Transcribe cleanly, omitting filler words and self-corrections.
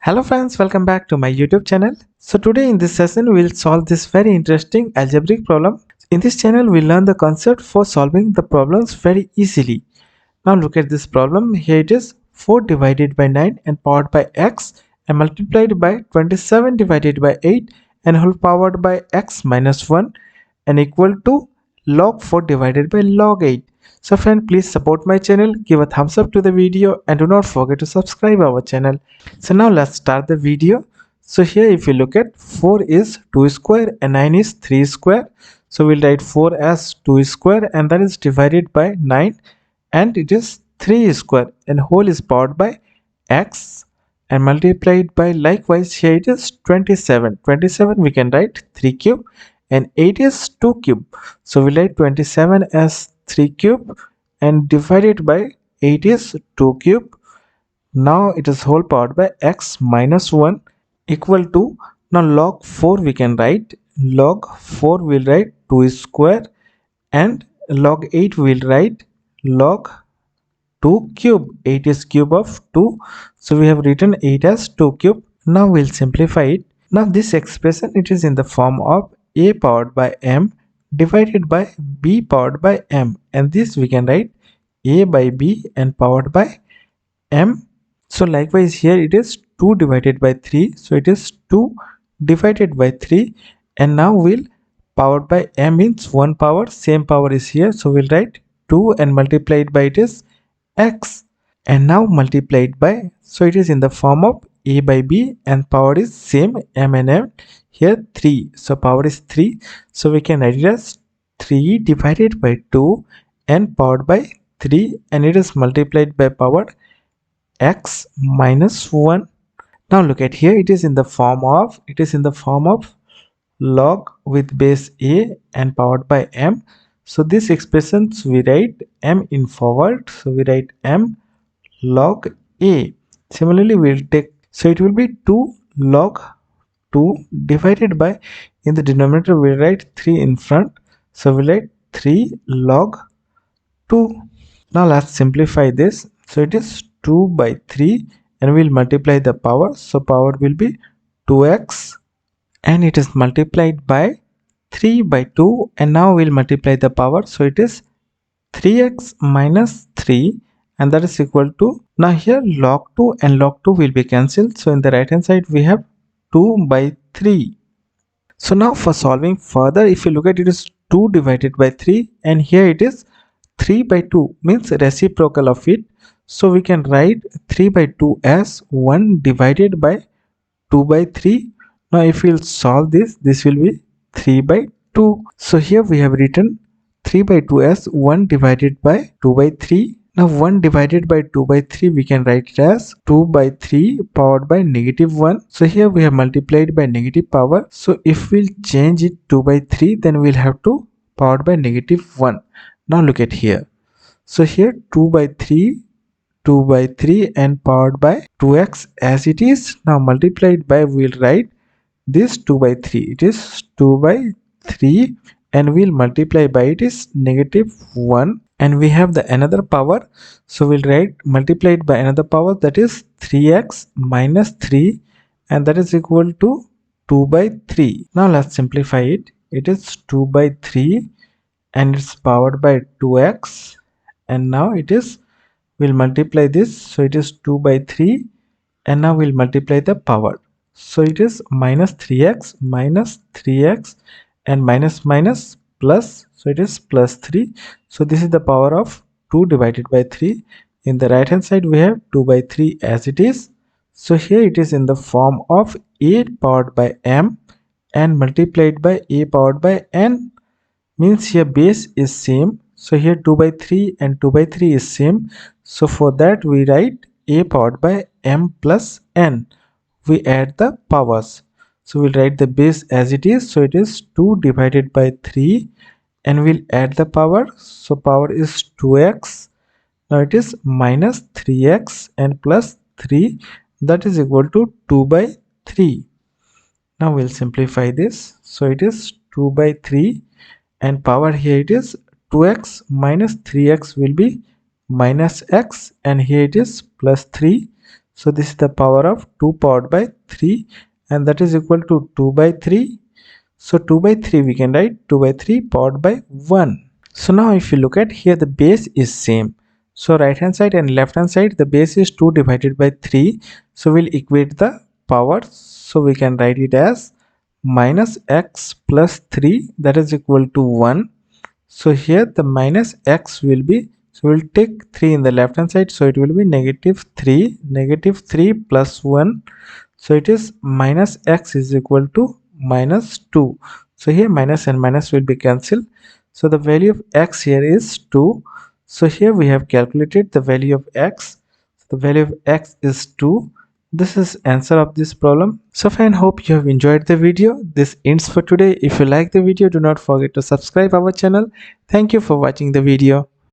Hello friends, welcome back to my YouTube channel. So today in this session we'll solve this very interesting algebraic problem. In this channel we'll learn the concept for solving the problems very easily. Now look at this problem. Here it is 4 divided by 9 and powered by x and multiplied by 27 divided by 8 and whole powered by x minus 1 and equal to log 4 divided by log 8. So friend, please support my channel, give a thumbs up to the video and do not forget to subscribe our channel. So now let's start the video. So here if you look at 4 is 2 square and 9 is 3 square. So we'll write 4 as 2 square and that is divided by 9 and it is 3 square and whole is powered by x and multiplied by likewise here it is 27 we can write 3 cube and 8 is 2 cube. So we write 27 as 3 cube and divided by 8 is 2 cube. Now it is whole powered by x minus 1 equal to, now log 4 we can write, log 4 will write 2 square and log 8 will write log 2 cube. 8 is cube of 2, so we have written 8 as 2 cube. Now we'll simplify it. Now this expression, it is in the form of a powered by m divided by b powered by m, and this we can write a by b and powered by m. So likewise here it is 2 divided by 3, so it is 2 divided by 3, and now we'll powered by m means 1 power, same power is here, so we'll write 2 and multiplied by it is x, and now multiplied by, so it is in the form of a by b and power is same, m and m, here 3, so power is 3, so we can write it as 3 divided by 2 and powered by 3, and it is multiplied by power x minus 1. Now look at here, it is in the form of log with base a and powered by m. So this expressions we write m in forward, so we write m log a. Similarly we'll take, so it will be 2 log 2 divided by, in the denominator we'll write 3 in front, so we'll write 3 log 2. Now let's simplify this. So it is 2 by 3 and we'll multiply the power, so power will be 2x and it is multiplied by 3 by 2, and now we'll multiply the power, so it is 3x minus 3 and that is equal to, now here log 2 and log 2 will be cancelled, so in the right hand side we have 2 by 3. So now for solving further, if you look at it is 2 divided by 3 and here it is 3 by 2 means reciprocal of it, so we can write 3 by 2 as 1 divided by 2 by 3. Now if we'll solve this, this will be 3 by 2. So here we have written 3 by 2 as 1 divided by 2 by 3. Now 1 divided by 2 by 3 we can write it as 2 by 3 powered by negative 1. So here we have multiplied by negative power. So if we'll change it 2 by 3, then we'll have to powered by negative 1. Now look at here. So here 2 by 3 and powered by 2x as it is. Now multiplied by, we'll write this 2 by 3, it is 2 by 3 and we'll multiply by it is negative 1, and we have the another power, so we'll write multiplied by another power, that is 3x minus 3 and that is equal to 2 by 3. Now let's simplify it. It is 2 by 3 and it's powered by 2x, and now it is, we'll multiply this, so it is 2 by 3 and now we'll multiply the power, so it is minus 3x and minus minus plus, so it is plus 3, so this is the power of 2 divided by 3. In the right hand side we have 2 by 3 as it is, so here it is in the form of a powered by m and multiplied by a powered by n, means here base is same, so here 2 by 3 and 2 by 3 is same, so for that we write a powered by m plus n. We add the powers, so we'll write the base as it is, so it is 2 divided by 3 and we'll add the power, so power is 2x. Now it is minus 3x and plus 3, that is equal to 2 by 3. Now we'll simplify this, so it is 2 by 3 and power here it is 2x minus 3x will be minus x, and here it is plus 3, So this is the power of 2 powered by 3, and that is equal to 2 by 3. So 2 by 3 we can write 2 by 3 powered by 1. So now if you look at here, the base is same. So right hand side and left hand side, the base is 2 divided by 3. So we'll equate the powers. So we can write it as minus x plus 3, that is equal to 1. So here the minus x will be, so we'll take 3 in the left hand side, so it will be negative 3 plus 1. So it is minus x is equal to minus 2. So here minus and minus will be cancelled. So the value of x here is 2. So here we have calculated the value of x. The value of x is 2. This is answer of this problem. So friend, hope you have enjoyed the video. This ends for today. If you like the video, do not forget to subscribe our channel. Thank you for watching the video.